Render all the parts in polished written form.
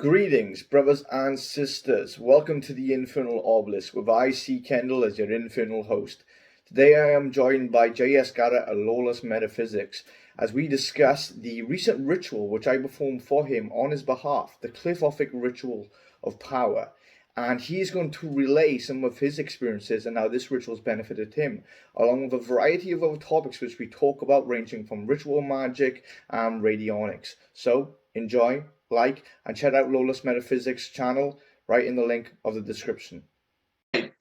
Greetings, brothers and sisters. Welcome to the Infernal Lawless with I, C.Kendall, as your infernal host. Today I am joined by Garrett at Lawless Metaphysics as we discuss the recent ritual which I performed for him on his behalf, the Clifford ritual of power. And he is going to relay some of his experiences and how this ritual has benefited him, along with a variety of other topics which we talk about, ranging from ritual magic and radionics. So enjoy, like, and check out Lawless Metaphysics channel right in the link of the description.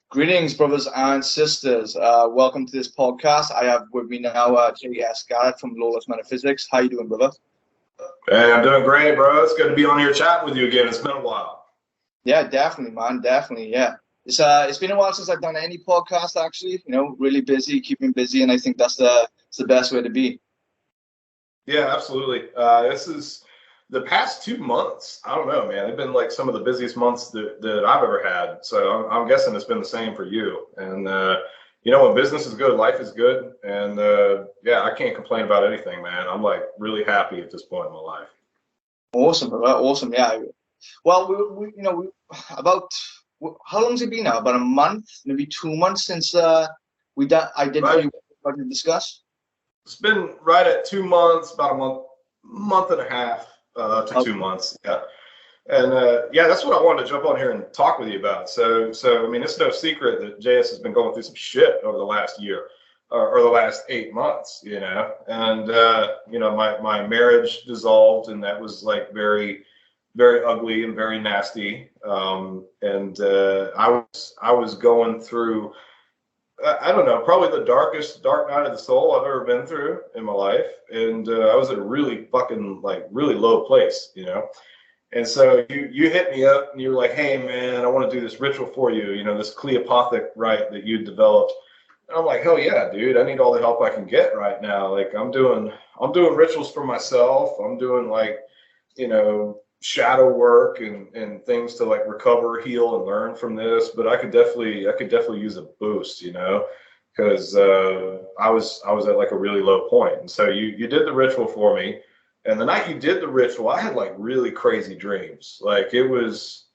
Greetings, brothers and sisters. Welcome to this podcast. I have with me now J.S. Garrett from Lawless Metaphysics. How you doing, brother? Hey, I'm doing great, bro. It's good to be on here chatting with you again. It's been a while. Yeah, definitely, man. Definitely, yeah. It's been a while since I've done any podcast, actually. You know, really busy, keeping busy, and I think that's the best way to be. Yeah, absolutely. This is the past 2 months. I don't know, man. They've been like some of the busiest months that I've ever had. So I'm guessing it's been the same for you. And you know, when business is good, life is good. And yeah, I can't complain about anything, man. I'm like really happy at this point in my life. Awesome, brother. Awesome. Yeah. Well, about how long has it been now? About a month, maybe 2 months since I did right. What to discuss. It's been right at 2 months, about a month and a half to 2 months. Yeah. And yeah, that's what I wanted to jump on here and talk with you about. So I mean, it's no secret that JS has been going through some shit over the last year or the last 8 months, you know. And you know, my marriage dissolved, and that was like very, very ugly and very nasty. And I was going through, I don't know, probably the darkest dark night of the soul I've ever been through in my life. And I was at a really fucking like really low place, you know. And so you hit me up and you're like, hey man, I want to do this ritual for you, you know, this Cleopathic rite that you developed. And I'm like, hell yeah, dude, I need all the help I can get right now. Like I'm doing rituals for myself. I'm doing like, you know, shadow work and things to like recover, heal, and learn from this. But I could definitely use a boost, you know, because I was at like a really low point. And so you did the ritual for me. And the night you did the ritual, I had like really crazy dreams. Like it was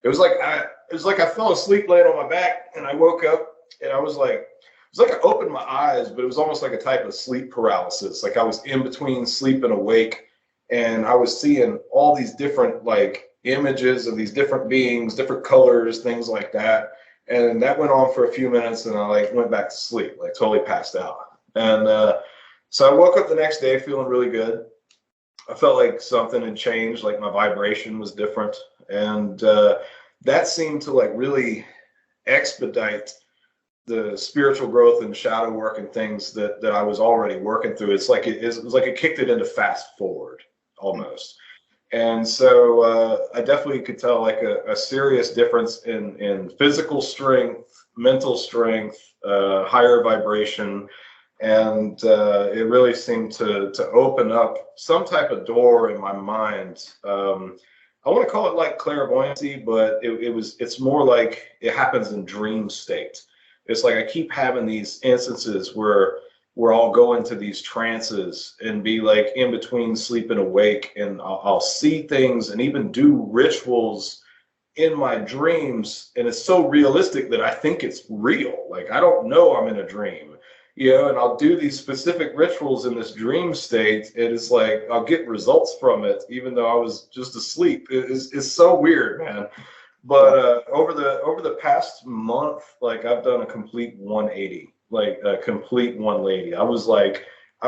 like I fell asleep laying on my back, and I woke up, and I was like, it's like I opened my eyes, but it was almost like a type of sleep paralysis. Like I was in between sleep and awake, and I was seeing all these different like images of these different beings, different colors, things like that. And that went on for a few minutes, and I like went back to sleep, like totally passed out. And so I woke up the next day feeling really good. I felt like something had changed, like my vibration was different. And that seemed to like really expedite the spiritual growth and shadow work and things that I was already working through. It was like it kicked it into fast forward almost. And so I definitely could tell like a serious difference in physical strength, mental strength, higher vibration. And it really seemed to open up some type of door in my mind. I want to call it like clairvoyancy, but it's more like it happens in dream state. It's like I keep having these instances where I'll go into these trances and be like in between sleep and awake, and I'll see things and even do rituals in my dreams, and it's so realistic that I think it's real. Like I don't know I'm in a dream, you know, and I'll do these specific rituals in this dream state, and it's like I'll get results from it even though I was just asleep. It's so weird, man. But over the past month, like I've done a complete 180, like a complete 180. I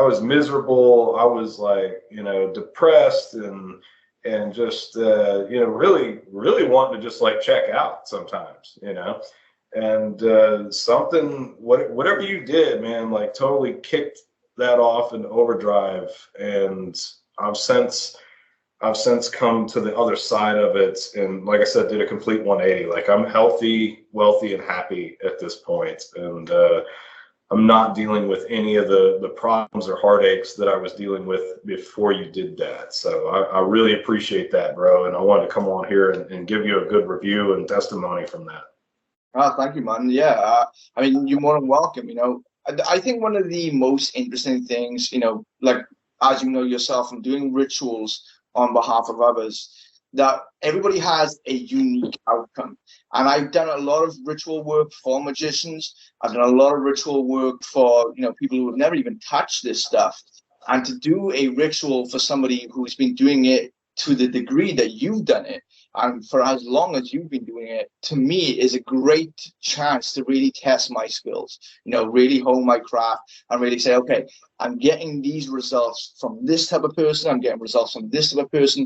was miserable. I was like, you know, depressed and just you know, really wanting to just like check out sometimes, you know. And whatever you did, man, like totally kicked that off in overdrive. And I've since come to the other side of it, and like I said, did a complete 180. Like I'm healthy, wealthy, and happy at this point, and I'm not dealing with any of the problems or heartaches that I was dealing with before you did that. So I really appreciate that, bro, and I wanted to come on here and give you a good review and testimony from that. Oh, thank you, man. Yeah, I mean, you're more than welcome. You know, I think one of the most interesting things, you know, like as you know yourself, from doing rituals on behalf of others, that everybody has a unique outcome. And I've done a lot of ritual work for magicians. I've done a lot of ritual work for, people who have never even touched this stuff. And to do a ritual for somebody who's been doing it to the degree that you've done it, and for as long as you've been doing it, to me is a great chance to really test my skills, really hone my craft and really say, okay, I'm getting these results from this type of person. I'm getting results from this type of person.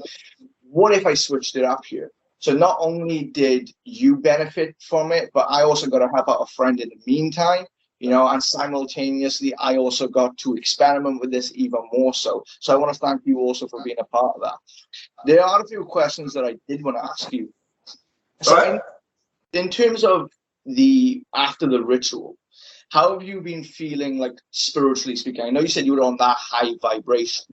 What if I switched it up here? So not only did you benefit from it, but I also got to help out a friend in the meantime, and simultaneously, I also got to experiment with this even more so. So I want to thank you also for being a part of that. There are a few questions that I did want to ask you. So in terms of after the ritual, how have you been feeling, like spiritually speaking? I know you said you were on that high vibration.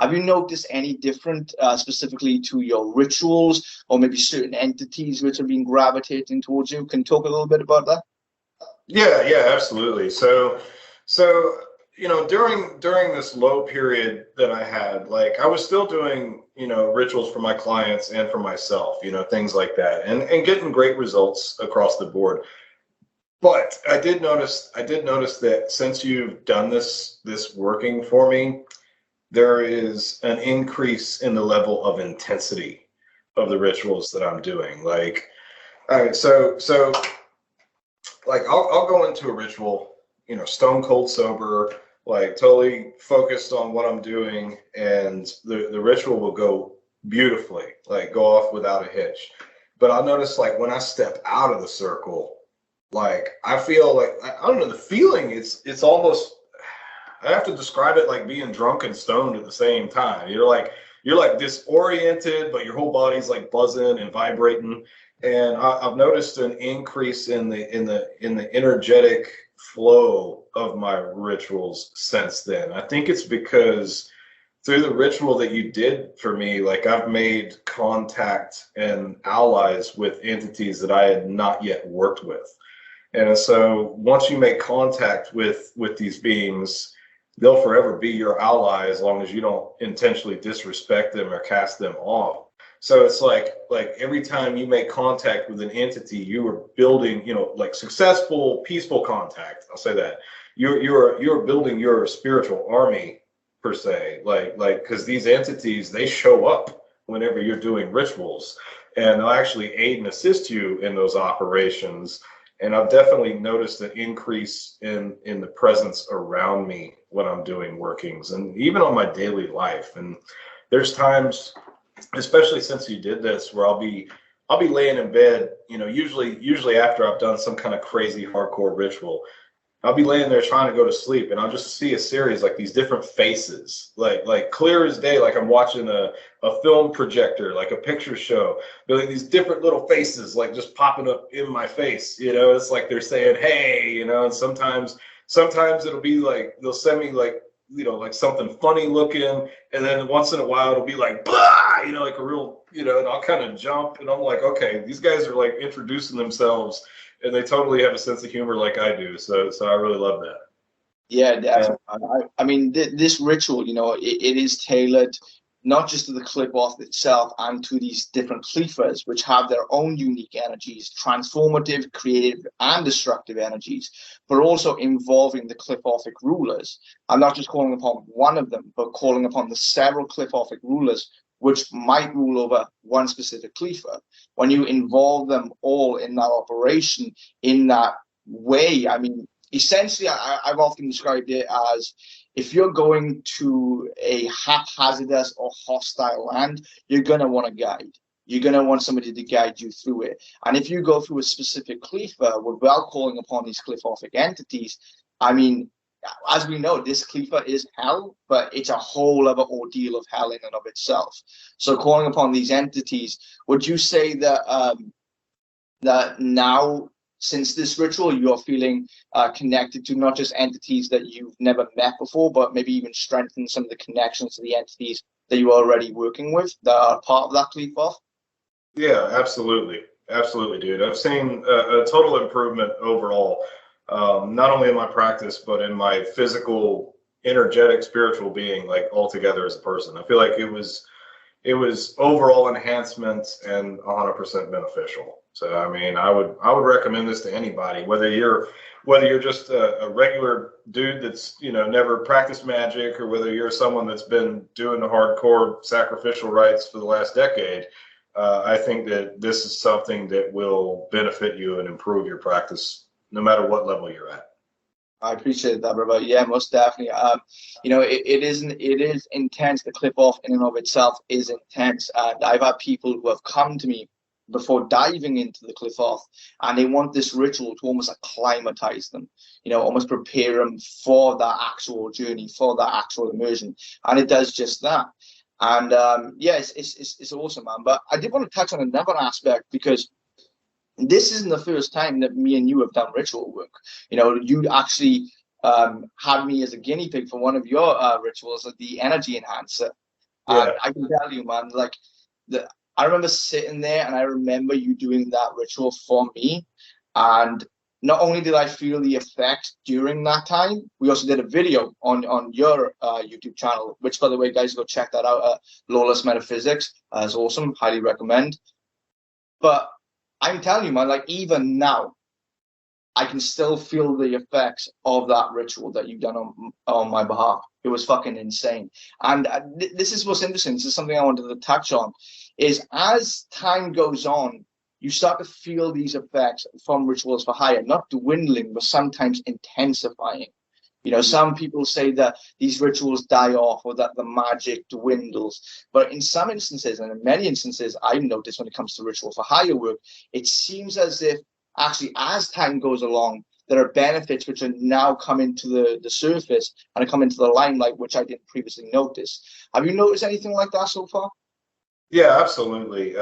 Have you noticed any different specifically to your rituals, or maybe certain entities which have been gravitating towards you? Can you talk a little bit about that? Yeah, absolutely. So during this low period that I had, like I was still doing, rituals for my clients and for myself, things like that, and getting great results across the board. But I did notice that since you've done this working for me, there is an increase in the level of intensity of the rituals that I'm doing. Like, all right, so like I'll go into a ritual, stone cold sober, like totally focused on what I'm doing, and the ritual will go beautifully, like go off without a hitch. But I'll notice, like, when I step out of the circle, like I feel like, I don't know, the feeling, it's almost, I have to describe it like being drunk and stoned at the same time. You're like disoriented, but your whole body's like buzzing and vibrating. And I've noticed an increase in the energetic flow of my rituals since then. I think it's because through the ritual that you did for me, like I've made contact and allies with entities that I had not yet worked with. And so once you make contact with these beings, they'll forever be your ally as long as you don't intentionally disrespect them or cast them off. So it's like every time you make contact with an entity, you are building, like successful, peaceful contact. I'll say that you're building your spiritual army per se, like because these entities, they show up whenever you're doing rituals, and they'll actually aid and assist you in those operations. And I've definitely noticed an increase in the presence around me when I'm doing workings, and even on my daily life. And there's times, especially since you did this, where I'll be laying in bed, usually after I've done some kind of crazy hardcore ritual, I'll be laying there trying to go to sleep, and I'll just see a series, like these different faces, like clear as day, like I'm watching a film projector, like a picture show, but like these different little faces, like just popping up in my face. It's like they're saying, hey, and sometimes it'll be like they'll send me like, like something funny looking, and then once in a while it'll be like, blah, like a real, and I'll kind of jump, and I'm like, okay, these guys are like introducing themselves, and they totally have a sense of humor like I do. So I really love that. Yeah, definitely. I mean, this ritual, it is tailored not just to the clip off itself and to these different cleavers, which have their own unique energies, transformative, creative, and destructive energies, but also involving the clip-offic rulers. I'm not just calling upon one of them, but calling upon the several clip-offic rulers which might rule over one specific cleaver. When you involve them all in that operation in that way, I mean, essentially, I've often described it as, if you're going to a haphazardous or hostile land, you're going to want a guide. You're going to want somebody to guide you through it. And if you go through a specific cleaver without calling upon these cliff-offic entities, I mean, as we know, this cleaver is hell, but it's a whole other ordeal of hell in and of itself. So calling upon these entities, would you say that that now, since this ritual, you're feeling connected to not just entities that you've never met before, but maybe even strengthen some of the connections to the entities that you're already working with that are part of that cleave-off? Yeah, absolutely, dude. I've seen a total improvement overall, not only in my practice, but in my physical, energetic, spiritual being, like altogether as a person. I feel like it was it was overall enhancement and 100% beneficial. So I mean, I would recommend this to anybody, whether you're just a regular dude that's, you know, never practiced magic, or whether you're someone that's been doing the hardcore sacrificial rites for the last decade. I think that this is something that will benefit you and improve your practice, no matter what level you're at. I appreciate that, brother. Yeah, most definitely. You know, it is intense. The clip off in and of itself is intense. I've had people who have come to me before diving into the cliff off, and they want this ritual to almost acclimatize them, you know, almost prepare them for that actual journey, for that actual immersion, and it does just that. And yeah, it's awesome, man. But I did want to touch on another aspect, because this isn't the first time that me and you have done ritual work. You know, you actually had me as a guinea pig for one of your rituals, the energy enhancer. Yeah. And I can tell you, man, like I remember sitting there, and I remember you doing that ritual for me. And not only did I feel the effect during that time, we also did a video on your YouTube channel, which, by the way, guys, go check that out. Lawless Metaphysics. It's awesome. Highly recommend. But I'm telling you, man, like even now, I can still feel the effects of that ritual that you've done on my behalf. It was fucking insane. And this is what's interesting. This is something I wanted to touch on, is as time goes on, you start to feel these effects from rituals for hire, not dwindling, but sometimes intensifying. You know, some people say that these rituals die off, or that the magic dwindles. But in some instances, and in many instances, I've noticed when it comes to ritual for hire work, it seems as if actually, as time goes along, there are benefits which are now coming to the surface and are coming to the limelight, which I didn't previously notice. Have you noticed anything like that so far? Yeah, absolutely.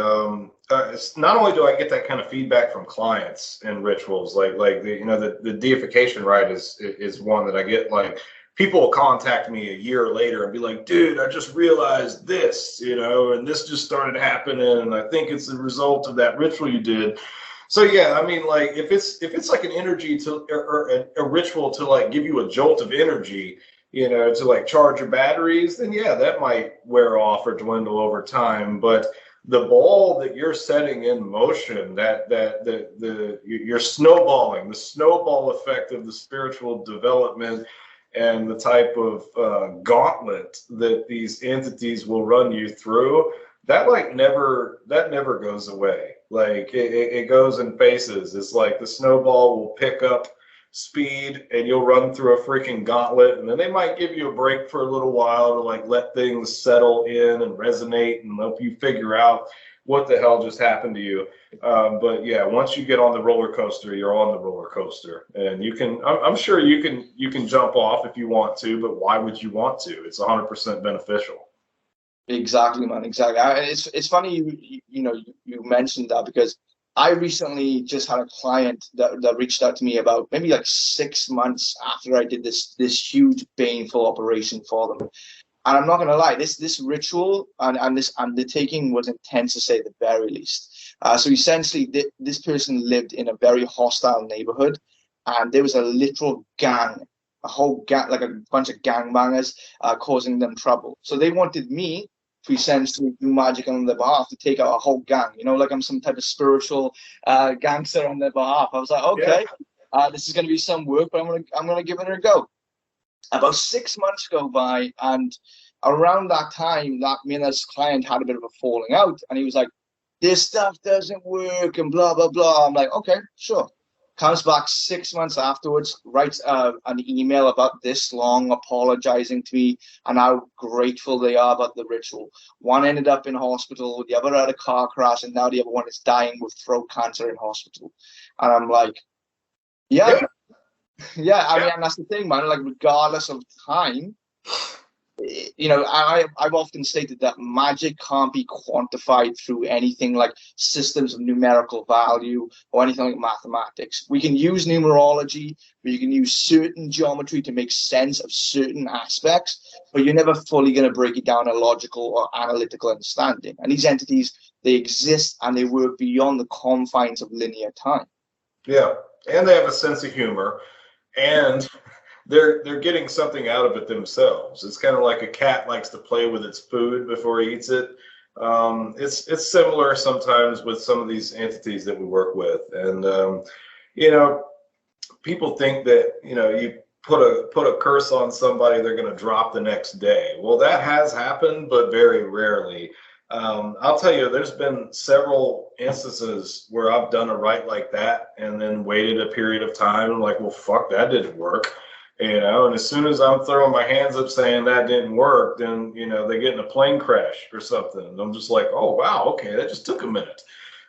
It's not only do I get that kind of feedback from clients and rituals, like the, you know, the deification rite is one that I get. Like, people will contact me a year later and be like, dude, I just realized this, you know, and this just started happening, and I think it's a result of that ritual you did. So yeah, I mean, like if it's like an energy to, or a ritual to like give you a jolt of energy, you know, to like charge your batteries, then yeah, that might wear off or dwindle over time. But the ball that you're setting in motion, you're snowballing, the snowball effect of the spiritual development, and the type of gauntlet that these entities will run you through, that never goes away. Like it goes in phases. It's like the snowball will pick up speed and you'll run through a freaking gauntlet, and then they might give you a break for a little while to like let things settle in and resonate and help you figure out what the hell just happened to you. But yeah, once you get on the roller coaster, you're on the roller coaster, and you can, I'm sure you can jump off if you want to, but why would you want to? It's 100% beneficial. Exactly, man. Exactly. It's funny you mentioned that, because I recently just had a client that reached out to me about maybe like 6 months after I did this huge painful operation for them. And I'm not gonna lie, this ritual and this undertaking was intense, to say the very least. So essentially, this person lived in a very hostile neighborhood, and there was a literal gang, a whole gang, like a bunch of gangbangers, causing them trouble. So they wanted me to essentially do magic on their behalf to take out a whole gang. You know, like I'm some type of spiritual gangster on their behalf. I was like, okay, this is gonna be some work, but I'm gonna give it a go. About 6 months go by, and around that time, that me and this client had a bit of a falling out, and he was like, "This stuff doesn't work," and blah blah blah. I'm like, "Okay, sure." Comes back 6 months afterwards, writes an email about this long, apologizing to me and how grateful they are about the ritual. One ended up in hospital, the other had a car crash, and now the other one is dying with throat cancer in hospital. And I'm like, yeah. Yeah, I mean, and that's the thing, man. Like, regardless of time, you know, I've often stated that magic can't be quantified through anything like systems of numerical value or anything like mathematics. We can use numerology, but you can use certain geometry to make sense of certain aspects, but you're never fully going to break it down a logical or analytical understanding. And these entities, they exist and they work beyond the confines of linear time. Yeah, and they have a sense of humor, and they're getting something out of it themselves. It's kind of like a cat likes to play with its food before he eats it. It's similar sometimes with some of these entities that we work with, and people think that you put a curse on somebody, they're going to drop the next day. Well, that has happened, but very rarely. I'll tell you, there's been several instances where I've done a rite like that and then waited a period of time. I'm like, well, fuck, that didn't work. And as soon as I'm throwing my hands up saying that didn't work, then, they get in a plane crash or something. And I'm just like, oh, wow, okay, that just took a minute.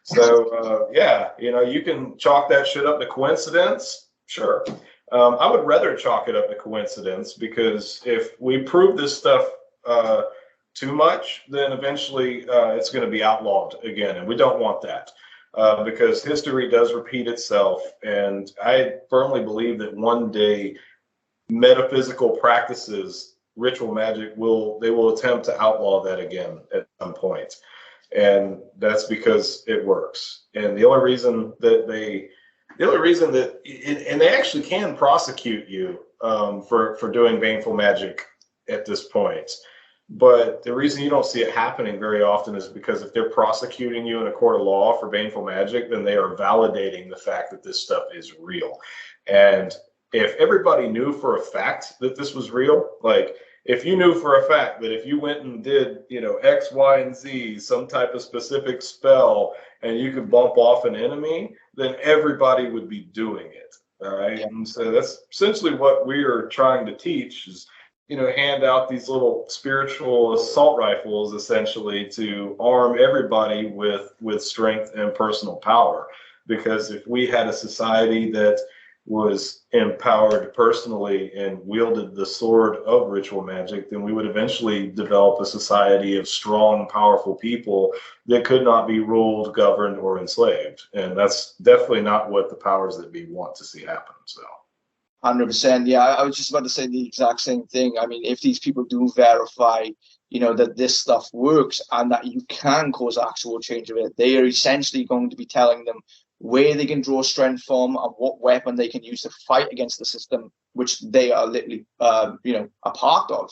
So, you can chalk that shit up to coincidence. Sure. I would rather chalk it up to coincidence, because if we prove this stuff too much, then eventually it's going to be outlawed again. And we don't want that, because history does repeat itself. And I firmly believe that one day metaphysical practices, ritual magic, they will attempt to outlaw that again at some point. And that's because it works. And the only reason that and they actually can prosecute you for doing baneful magic at this point. But the reason you don't see it happening very often is because if they're prosecuting you in a court of law for baneful magic, then they are validating the fact that this stuff is real. And if everybody knew for a fact that this was real, like if you knew for a fact that if you went and did, X, Y, and Z, some type of specific spell, and you could bump off an enemy, then everybody would be doing it. All right. Yeah. And so that's essentially what we are trying to teach is, hand out these little spiritual assault rifles, essentially, to arm everybody with strength and personal power. Because if we had a society that was empowered personally and wielded the sword of ritual magic, then we would eventually develop a society of strong, powerful people that could not be ruled, governed, or enslaved. And that's definitely not what the powers that be want to see happen. So 100%. Yeah, I was just about to say the exact same thing. I mean, if these people do verify, that this stuff works and that you can cause actual change of it, they are essentially going to be telling them where they can draw strength from and what weapon they can use to fight against the system, which they are literally, a part of.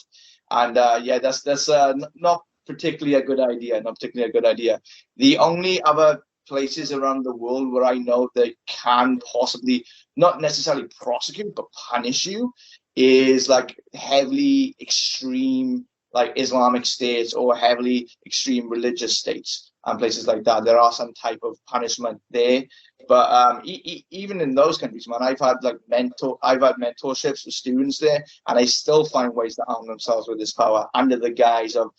And that's not particularly a good idea. Not particularly a good idea. The only other places around the world where I know they can possibly not necessarily prosecute but punish you is like heavily extreme like Islamic states or heavily extreme religious states and places like that. There are some type of punishment there, but even in those countries, man, I've had mentorships with students there, and I still find ways to arm themselves with this power under the guise of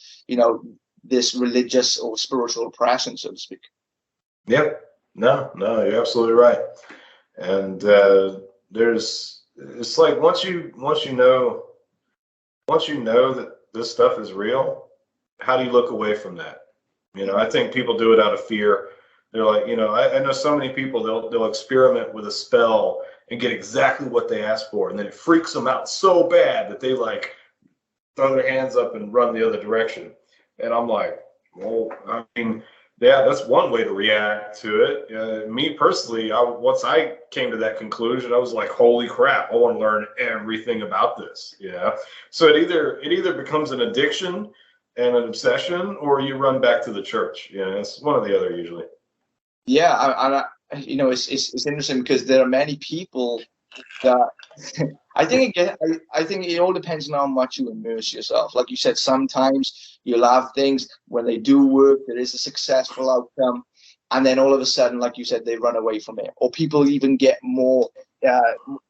this religious or spiritual oppression, so to speak. Yeah, no, you're absolutely right. And it's like once you know that this stuff is real, how do you look away from that? I think people do it out of fear. They're like, I know so many people, they'll experiment with a spell and get exactly what they ask for, and then it freaks them out so bad that they like throw their hands up and run the other direction. And I'm like, well, I mean, yeah, that's one way to react to it. Me personally, once I came to that conclusion, I was like, holy crap, I want to learn everything about this. Yeah. So it either becomes an addiction and an obsession, or you run back to the church. It's one or the other usually. Yeah, it's interesting because there are many people that I think it all depends on how much you immerse yourself. Like you said, sometimes you'll have things when they do work, there is a successful outcome, and then all of a sudden, like you said, they run away from it, or people even get more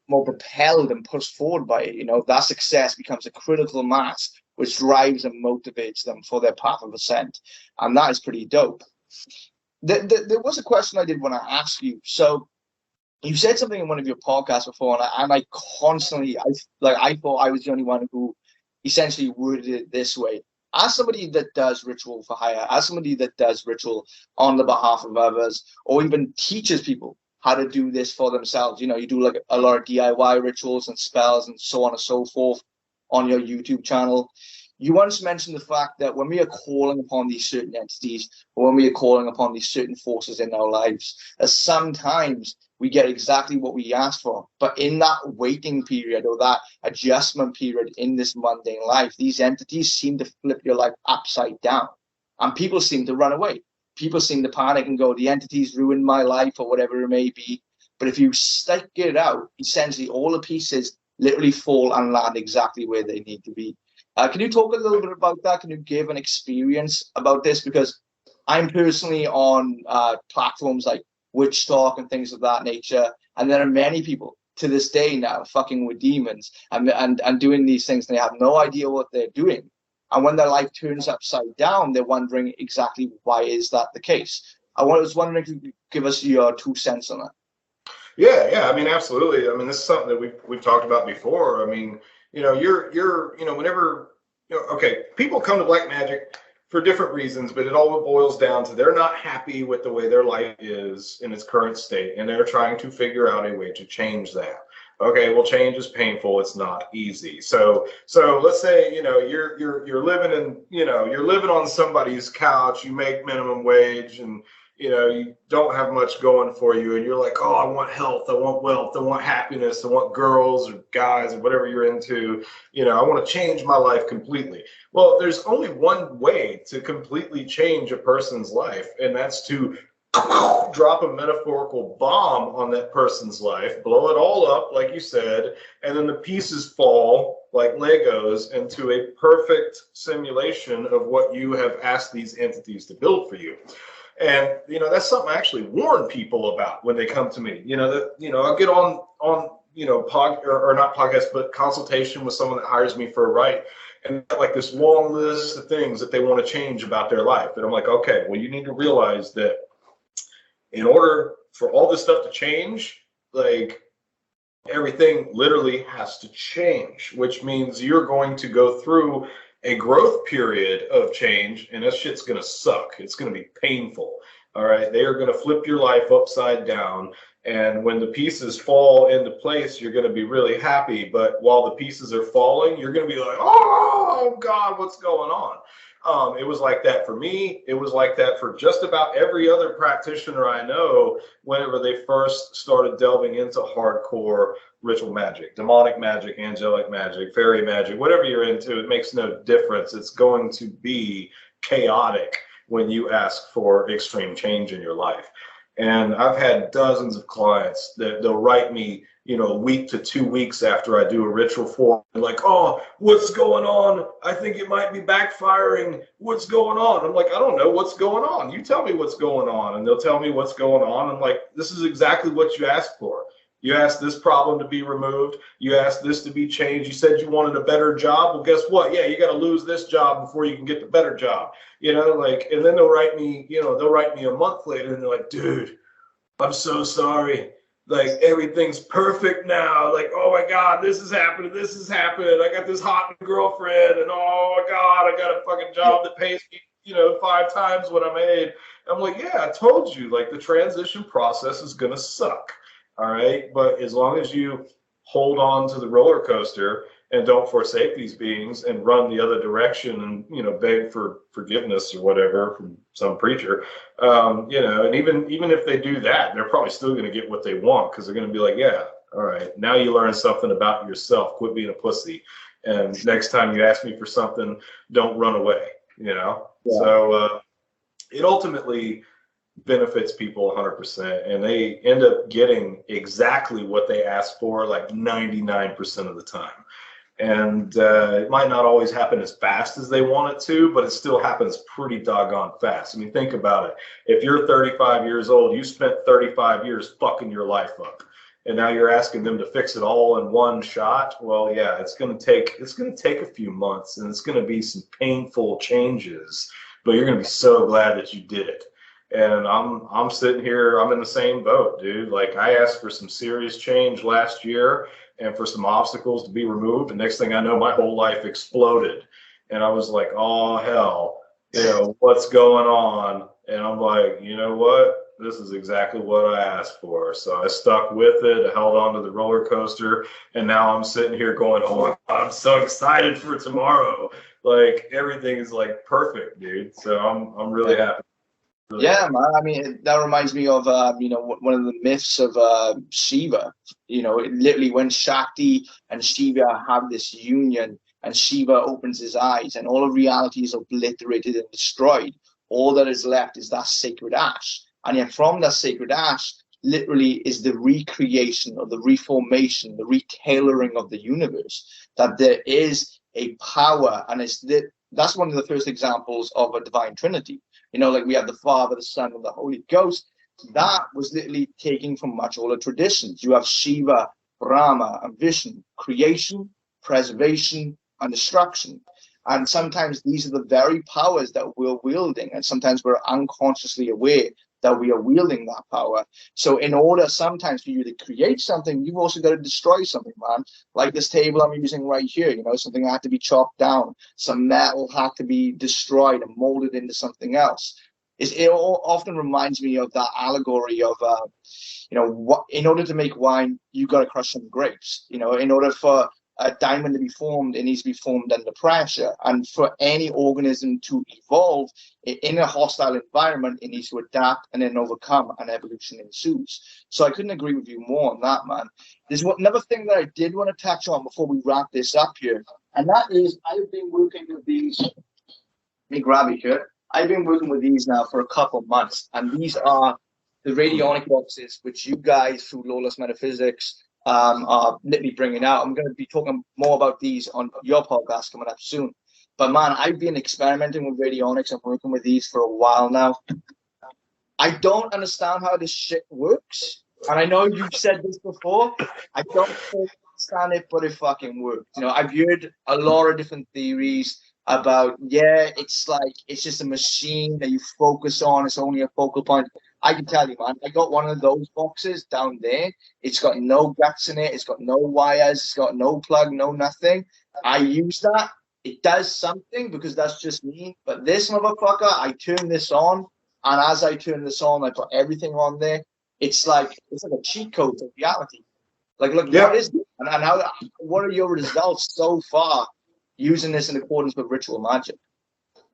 propelled and pushed forward by it. That success becomes a critical mass, which drives and motivates them for their path of ascent, and that is pretty dope. There was a question I did want to ask you. So you said something in one of your podcasts before, and I constantly, I thought I was the only one who essentially worded it this way. As somebody that does ritual for hire, as somebody that does ritual on the behalf of others, or even teaches people how to do this for themselves, you do like a lot of DIY rituals and spells and so on and so forth on your YouTube channel. You once mentioned the fact that when we are calling upon these certain entities, or when we are calling upon these certain forces in our lives, that sometimes we get exactly what we asked for. But in that waiting period or that adjustment period in this mundane life, these entities seem to flip your life upside down. And people seem to run away. People seem to panic and go, the entity's ruined my life or whatever it may be. But if you stick it out, essentially all the pieces literally fall and land exactly where they need to be. Can you talk a little bit about that? Can you give an experience about this? Because I'm personally on platforms like Witch Talk and things of that nature. And there are many people to this day now fucking with demons and doing these things. And they have no idea what they're doing. And when their life turns upside down, they're wondering exactly why is that the case. I was wondering if you could give us your 2 cents on that. Yeah. I mean, absolutely. I mean, this is something that we've talked about before. I mean, whenever, okay, people come to black magic for different reasons, but it all boils down to they're not happy with the way their life is in its current state, and they're trying to figure out a way to change that. Okay, well, change is painful. It's not easy. So let's say, you're living in, you're living on somebody's couch, you make minimum wage, and, you don't have much going for you, and you're like, oh, I want health, I want wealth, I want happiness, I want girls or guys or whatever you're into, I want to change my life completely. Well, there's only one way to completely change a person's life, and that's to drop a metaphorical bomb on that person's life, blow it all up, like you said, and then the pieces fall like Legos into a perfect simulation of what you have asked these entities to build for you. And, that's something I actually warn people about when they come to me. I'll get on not podcast, but consultation with someone that hires me for a write, and like this long list of things that they want to change about their life. And I'm like, okay, well, you need to realize that in order for all this stuff to change, like, everything literally has to change, which means you're going to go through a growth period of change, and that shit's going to suck. It's going to be painful. All right. They are going to flip your life upside down. And when the pieces fall into place, you're going to be really happy. But while the pieces are falling, you're going to be like, oh, God, what's going on? It was like that for me. It was like that for just about every other practitioner I know whenever they first started delving into hardcore ritual magic, demonic magic, angelic magic, fairy magic, whatever you're into. It makes no difference. It's going to be chaotic when you ask for extreme change in your life. And I've had dozens of clients that they'll write me, a week to 2 weeks after I do a ritual for, like, oh, what's going on? I think it might be backfiring. What's going on? I'm like, I don't know what's going on. You tell me what's going on. And they'll tell me what's going on. I'm like, this is exactly what you asked for. You asked this problem to be removed. You asked this to be changed. You said you wanted a better job. Well, guess what? Yeah, you got to lose this job before you can get the better job. And then they'll write me, a month later, and they're like, dude, I'm so sorry. Like, everything's perfect now. Like, oh my God, this is happening. This is happening. I got this hot girlfriend, and oh my God, I got a fucking job that pays me, 5 times what I made. I'm like, yeah, I told you, like, the transition process is going to suck. All right. But as long as you hold on to the roller coaster and don't forsake these beings and run the other direction and, beg for forgiveness or whatever from some preacher, and even if they do that, they're probably still going to get what they want, because they're going to be like, yeah, all right, now you learn something about yourself. Quit being a pussy. And next time you ask me for something, don't run away, Yeah. So it ultimately benefits people 100%, and they end up getting exactly what they asked for, like 99% of the time. And it might not always happen as fast as they want it to, but it still happens pretty doggone fast. I mean, think about it. If you're 35 years old, you spent 35 years fucking your life up, and now you're asking them to fix it all in one shot. Well, yeah, it's going to take a few months, and it's going to be some painful changes, but you're going to be so glad that you did it. And I'm sitting here, I'm in the same boat, dude. Like, I asked for some serious change last year and for some obstacles to be removed. And next thing I know, my whole life exploded. And I was like, oh, hell, what's going on? And I'm like, you know what? This is exactly what I asked for. So I stuck with it. I held on to the roller coaster. And now I'm sitting here going, oh, my God, I'm so excited for tomorrow. Like, everything is like perfect, dude. So I'm really happy. Yeah, man. I mean, that reminds me of, one of the myths of Shiva. Literally when Shakti and Shiva have this union and Shiva opens his eyes and all of reality is obliterated and destroyed. all that is left is that sacred ash. And yet from that sacred ash, literally is the recreation or the reformation, the retailoring of the universe, that there is a power, and that's one of the first examples of a divine trinity. You know, like we have the Father, the Son, and the Holy Ghost. That was literally taken from much older traditions. You have Shiva, Brahma, and Vishnu, creation, preservation, and destruction. And sometimes these are the very powers that we're wielding, and sometimes we're unconsciously aware that we are wielding that power. So in order sometimes for you to create something, you've also got to destroy something, man. Like this table I'm using right here, you know, something had to be chopped down. Some metal had to be destroyed and molded into something else. It often reminds me of that allegory of, you know, what, in order to make wine, you got to crush some grapes. You know, in order for a diamond to be formed, it needs to be formed under pressure. And for any organism to evolve in a hostile environment, it needs to adapt and then overcome, and evolution ensues. So I couldn't agree with you more on that, man. There's another thing that I did want to touch on before we wrap this up here, and that is I've been working with these. Let me grab it here. I've been working with these now for a couple months, and these are the radionic boxes, which you guys through Lawless Metaphysics are literally bringing out. I'm going to be talking more about these on your podcast coming up soon. But man, I've been experimenting with radionics and working with these for a while now. I don't understand how this shit works, and I know you've said this before. I don't understand it, but it fucking works. You know, I've heard a lot of different theories about, yeah, it's like it's just a machine that you focus on. It's only a focal point. I can tell you, man, I got one of those boxes down there. It's got no guts in it. It's got no wires. It's got no plug, no nothing. I use that. It does something because that's just me. But this motherfucker, I turn this on, and as I turn this on, I put everything on there. It's like a cheat code to reality. Like, look, what is it? And how? What are your results so far using this in accordance with ritual magic?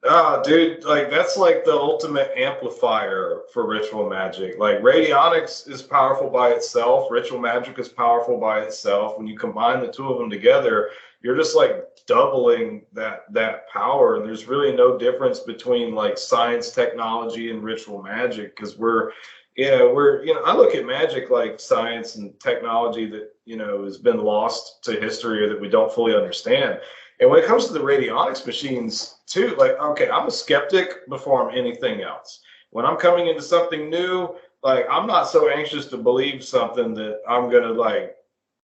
Oh, dude, like that's like the ultimate amplifier for ritual magic. Like radionics is powerful by itself. Ritual magic is powerful by itself. When you combine the two of them together, you're just like doubling that power. And there's really no difference between like science, technology, and ritual magic, because I look at magic like science and technology that, you know, has been lost to history or that we don't fully understand. And when it comes to the radionics machines too, like, okay, I'm a skeptic before I'm anything else. When I'm coming into something new, like, I'm not so anxious to believe something that I'm going to, like,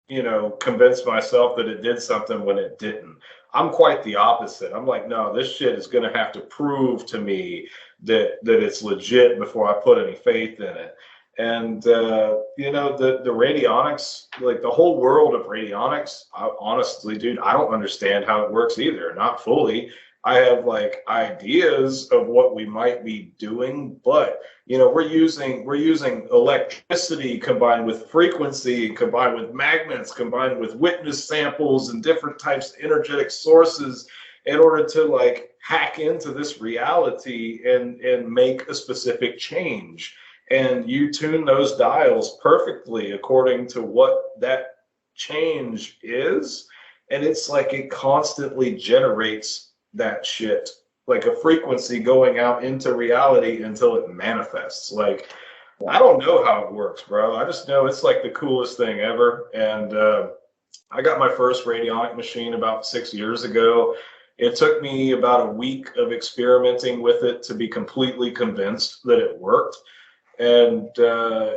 you know, convince myself that it did something when it didn't. I'm quite the opposite. I'm like, no, this shit is going to have to prove to me that it's legit before I put any faith in it. And, you know, the radionics, like the whole world of radionics, honestly, dude, I don't understand how it works either. Not fully. I have like ideas of what we might be doing, but, you know, we're using electricity combined with frequency, combined with magnets, combined with witness samples and different types of energetic sources in order to like hack into this reality and make a specific change. And you tune those dials perfectly according to what that change is. And it's like it constantly generates that shit, like a frequency going out into reality until it manifests. Like, I don't know how it works, bro. I just know it's like the coolest thing ever. And I got my first radionic machine about 6 years ago. It took me about a week of experimenting with it to be completely convinced that it worked. And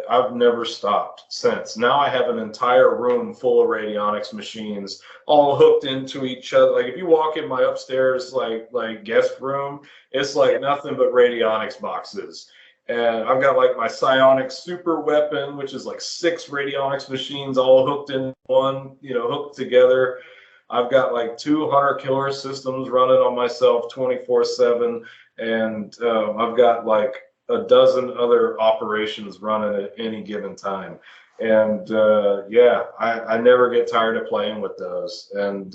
I've never stopped since. Now I have an entire room full of radionics machines all hooked into each other. Like if you walk in my upstairs like guest room, it's like nothing but radionics boxes. And I've got like my psionic super weapon, which is like 6 radionics machines all hooked in one, you know, hooked together. I've got like 2 hunter killer systems running on myself 24/7, and I've got like a dozen other operations running at any given time. And I never get tired of playing with those. And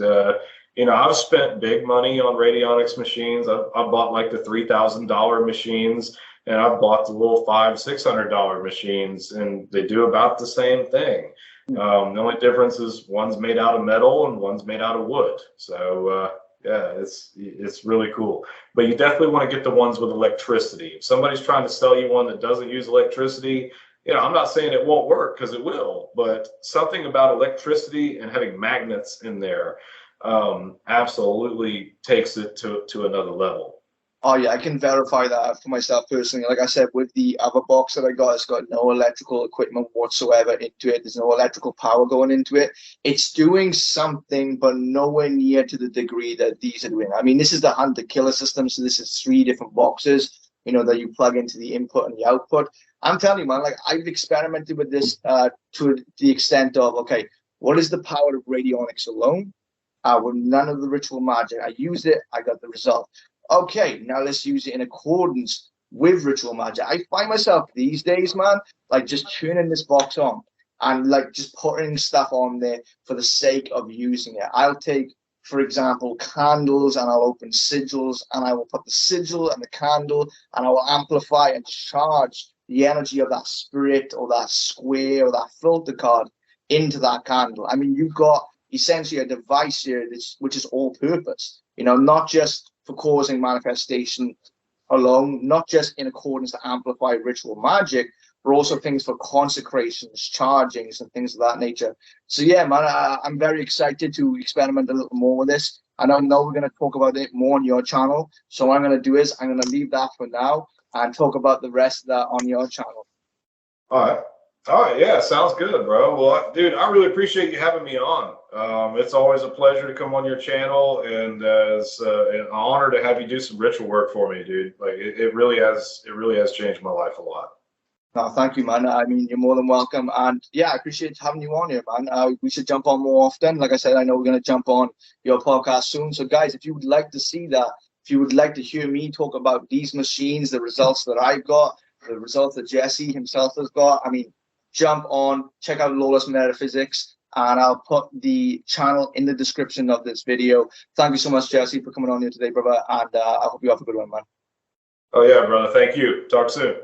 you know, I've spent big money on radionics machines. I've bought like the $3,000 machines, and I've bought the little $500-600 machines, and they do about the same thing. The only difference is one's made out of metal and one's made out of wood. So Yeah, it's really cool. But you definitely want to get the ones with electricity. If somebody's trying to sell you one that doesn't use electricity, I'm not saying it won't work, because it will, but something about electricity and having magnets in there absolutely takes it to another level. Oh yeah, I can verify that for myself personally. Like I said, with the other box that I got, it's got no electrical equipment whatsoever into it. There's no electrical power going into it. It's doing something, but nowhere near to the degree that these are doing. I mean, this is the hunter killer system, so this is 3 different boxes, that you plug into the input and the output. I'm telling you, man, like I've experimented with this to the extent of, okay, what is the power of radionics alone? With none of the ritual magic. I used it, I got the result. Okay, now let's use it in accordance with ritual magic. I find myself these days, man, like just turning this box on and like just putting stuff on there for the sake of using it. I'll take, for example, candles, and I'll open sigils, and I will put the sigil and the candle, and I will amplify and charge the energy of that spirit or that square or that filter card into that candle. I mean, you've got essentially a device here which is all purpose, not just for causing manifestation alone, not just in accordance to amplify ritual magic, but also things for consecrations, chargings, and things of that nature. So yeah, man, I'm very excited to experiment a little more with this. And I know we're going to talk about it more on your channel. So what I'm going to do is I'm going to leave that for now and talk about the rest of that on your channel. All right, yeah, sounds good, bro. Well, dude, I really appreciate you having me on. It's always a pleasure to come on your channel, and it's an honor to have you do some ritual work for me, dude. Like it really has changed my life a lot. No, thank you, man. I mean, you're more than welcome, and yeah, I appreciate having you on here, man. We should jump on more often. Like I said, I know we're going to jump on your podcast soon. So, guys, if you would like to see that, if you would like to hear me talk about these machines, the results that I've got, the results that Jesse himself has got, I mean, jump on, check out Lawless Metaphysics, and I'll put the channel in the description of this video. Thank you so much, Jesse, for coming on here today, brother, and I hope you have a good one, man. Oh, yeah, brother. Thank you. Talk soon.